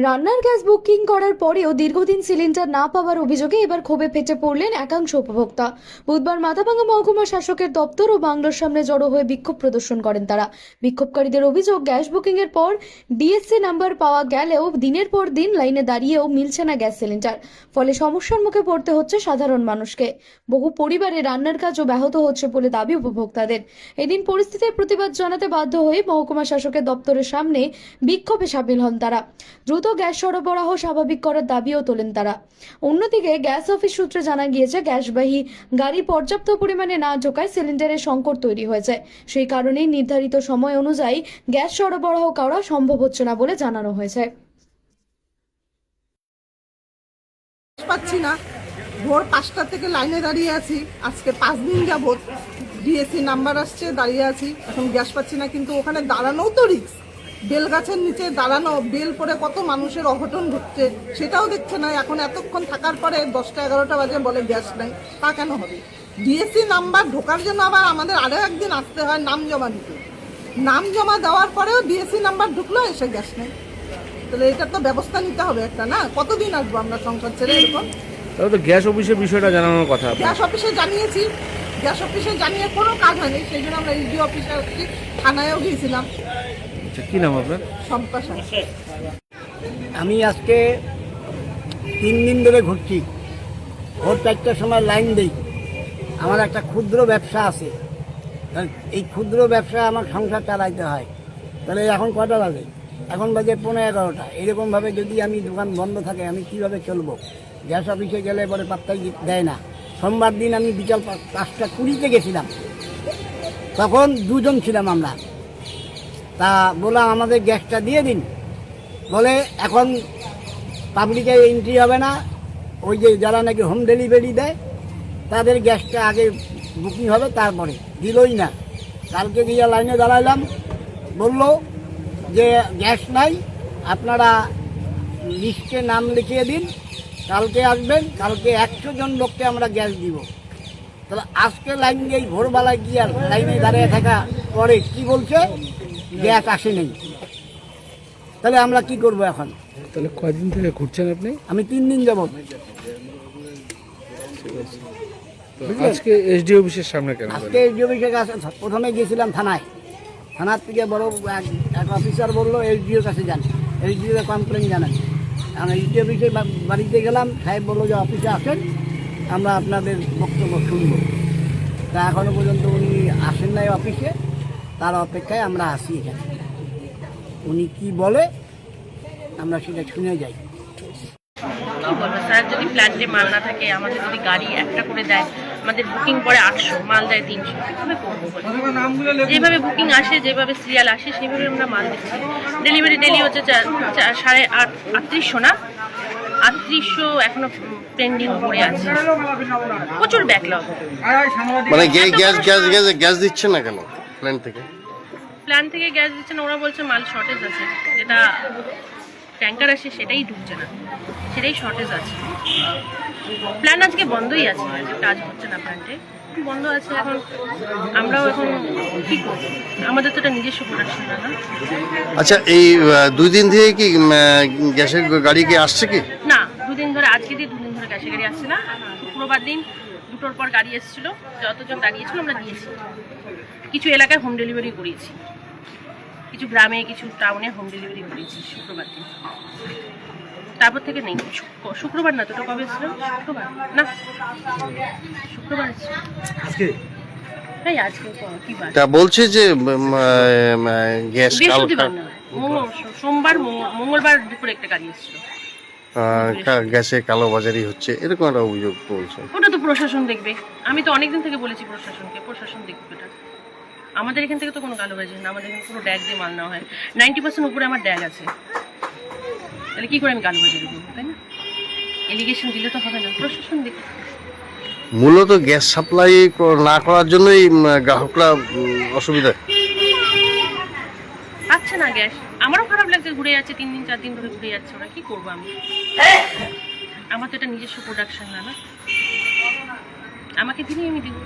রান্নার gas booking করার পরেও দীর্ঘদিন সিলিন্ডার না পাওয়ার অভিযোগে এবার ক্ষোভে ফেটে পড়লেন একাংশ উপভোক্তা। বুধবার মাথাভাঙা মহকুমা শাসকের দপ্তর ও বাংলোর সামনে জড়ো হয়ে বিক্ষোভ প্রদর্শন করেন তারা। বিক্ষোভকারীদের অভিযোগ, গ্যাস বুকিং এর পর ডিএসসি নাম্বার পাওয়া গেলেও দিনের পর দিন লাইনে দাঁড়িয়েও মিলছে না গ্যাস সিলিন্ডার। ফলে সমস্যার মুখে পড়তে হচ্ছে সাধারণ মানুষকে। বহু পরিবারে রান্নার কাজও ব্যাহত হচ্ছে বলে দাবি উপভোক্তাদের। এদিন পরিস্থিতির প্রতিবাদ জানাতে বাধ্য হয়ে মহকুমা শাসকের দপ্তরের সামনে বিক্ষোভে সামিল হন তারা। দ্রুত গ্যাস সরবরাহ স্বাভাবিক করার দাবিও তোলেন তারা। অন্যদিকে গ্যাস অফিস সূত্রে জানা গিয়েছে, গ্যাসবাহী গাড়ি পর্যাপ্ত পরিমাণে না ঢোকায় সিলিন্ডারের সংকট তৈরি হয়েছে। সেই কারণেই নির্ধারিত সময় অনুযায়ী গ্যাস সরবরাহ করা সম্ভব হচ্ছে না বলে জানানো হয়েছে। পাচ্ছি না, ভোর 5টা থেকে লাইনে দাঁড়িয়ে আছি, আজকে 5 দিন যাবত। ডিএসসি নাম্বার আসছে, দাঁড়িয়ে আছি, এখন গ্যাস পাচ্ছি না। কিন্তু ওখানে দাঁড়ানোও তো রিস্ক, বেল গাছের নিচে দাঁড়ানো, বেল পরে কত মানুষের অঘটন ঘটছে সেটাও দেখছে না। এখন এতক্ষণ থাকার পরে 10টা 11টা বাজে বলে গ্যাস নাই, তা কেন হবে? ডিএসসি নাম্বার ঢোকার জন্য আবার আমাদের আরও একদিন আসতে হয় নাম জমা দিতে। নাম জমা দেওয়ার পরেও ডিএসসি নাম্বার ঢুকলো, এসে গ্যাস নেই। তাহলে এটা তো ব্যবস্থা নিতে হবে একটা, না? কতদিন আসবো আমরা সংসার ছেড়ে এরকম? তাহলে তো গ্যাস অফিসের বিষয়টা জানানোর কথা। গ্যাস অফিসে জানিয়েছি, গ্যাস অফিসে জানিয়ে কোনো কাজ হয়নি। সেই জন্য আমরা ইডি অফিসে আসছি, থানায়ও গিয়েছিলাম। আচ্ছা, কি নাম আপনার? সম্পাশা। আমি আজকে 3 দিন ধরে ঘুরছি। ভোর 4টার সময় লাইন দিই। আমার একটা ক্ষুদ্র ব্যবসা আছে, এই ক্ষুদ্র ব্যবসা আমার সংসার চালাইতে হয়। তাহলে এখন কটা বাজে? এখন বাজে 11:15। এরকমভাবে যদি আমি দোকান বন্ধ থাকে আমি কিভাবে চলবো? গ্যাস অফিসে গেলে পরে পাত্তাই দেয় না। সোমবার দিন আমি বিকাল 5টা 20-তে গেছিলাম, তখন 2 জন ছিলাম আমরা। তা বললাম আমাদের গ্যাসটা দিয়ে দিন, বলে এখন পাবলিকে এন্ট্রি হবে না, ওই যে যারা নাকি হোম ডেলিভারি দেয় তাদের গ্যাসটা আগে বুকিং হবে, তারপরে দিলই না। কালকে গিয়ে লাইনে দাঁড়াইলাম, বলল যে গ্যাস নাই, আপনারা লিস্টে নাম লিখিয়ে দিন, কালকে আসবেন, কালকে 100 জন লোককে আমরা গ্যাস দিব। তাহলে আজকে লাইন গিয়ে ভোরবেলায় গিয়ে আর লাইনে দাঁড়িয়ে থাকা পরে কি বলছে, গ্যাস আসে নেই। তাহলে আমরা কি করব এখন? তাহলে কয়দিন থেকে ঘুরছেন আপনি? আমি 3 দিন যাব। আজকে এসডি অফিসের সামনে কেন? আজকে এসডি অফিসের কাছে প্রথমে গিয়েছিলাম থানায়। থানার থেকে বড় এক অফিসার বললো এসডিওর কাছে যান, এসডিওর কমপ্লেন জানান। আমরা এসডি অফিসে বাড়িতে গেলাম, সাহেব বললো যে অফিসে আসেন, আমরা আপনাদের বক্তব্য শুনব। তা এখনও পর্যন্ত উনি আসেন নাই অফিসে, তার অপেক্ষায় আমরা আসি এখানে। উনি কি বলে আমরা সেটা শুনে যাই। কি বলবো স্যার, যদি প্ল্যান্টে মাল না থাকে, আমাদের যদি গাড়ি একটা করে দেয়, আমাদের বুকিং পরে 800, মাল দেয় 300, কীভাবে করবো? যেভাবে বুকিং আসে, যেভাবে সিরিয়াল আসে, সেভাবে আমরা মাল দিচ্ছি। ডেলিভারি ডেলি হচ্ছে 3800 না, 3800 এখনো পেন্ডিং পড়ে আছে, প্রচুর ব্যাকলগ। মানে গ্যাস দিচ্ছে না কেন প্ল্যান্ট থেকে? প্ল্যান্ট থেকে গ্যাস দিচ্ছে না, ওরা বলছে মাল শর্টেজ আছে, যেটা ট্যাঙ্কার আসে সেটাই ঢুকছে না, সেটাই শর্টেজ আছে। প্ল্যান্ট আজকে বন্ধই আছে, কাজ হচ্ছে না, প্ল্যান্টে বন্ধ আছে। এখন আমরাও এখন কী করবো? আমাদের তো এটা নিজস্ব প্রোডাকশন না। আচ্ছা, এই 2 দিন থেকে কি গ্যাসের গাড়ি কি আসছে কি? না, 2 দিন ধরে, আজকে দিয়ে 2 দিন ধরে গ্যাসের গাড়ি আসছে না। শুক্রবার দিন 2টোর পর গাড়ি এসেছিল, যতজন দাঁড়িয়েছিল আমরা দিয়েছি। কিছু এলাকায় হোম ডেলিভারি করিয়েছি, কিছু গ্রামে, কিছু টাউনে হোম ডেলিভারি করিয়েছি শুক্রবার দিন। তারপর থেকে নেই। শুক্রবার না তো, ওটা কবে এসেছিলাম? শুক্রবার না, শুক্রবার এসেছিল আজকে। তাই আজকে কি বার? তা বলছে যে গ্যাস বৃহস্পতিবার না, সোমবার, মঙ্গলবার দুপুরে একটা গাড়ি এসেছিল। গ্যাসে কালোবাজারি হচ্ছে, এরকম একটা অভিযোগ বলছে। ওটা তো প্রশাসন দেখবে। আমি তো অনেকদিন থেকে বলেছি প্রশাসনকে, প্রশাসন দেখবে এটা। আমাদের এখান থেকে তো কোনো কালোবাজারি না, আমাদের এখানে পুরো ড্যাগ দিয়ে মাল নেওয়া হয়। 90% উপরে আমার ড্যাগ আছে, তাহলে কি করে আমি কালোবাজারি করবো? তাই না? এলিগেশন দিলে তো হবে না, প্রশাসন দেখবে। মূলত গ্যাস সাপ্লাই না করার জন্যই গ্রাহকরা অসুবিধা পাচ্ছে না গ্যাস। আমারও খারাপ লাগছে, ঘুরে যাচ্ছে 3 দিন 4 দিন ধরে ঘুরে যাচ্ছে ওরা, কি করবো আমি? আমার তো এটা নিজস্ব প্রোডাকশন না, না আমাকে দিলেই আমি দিব।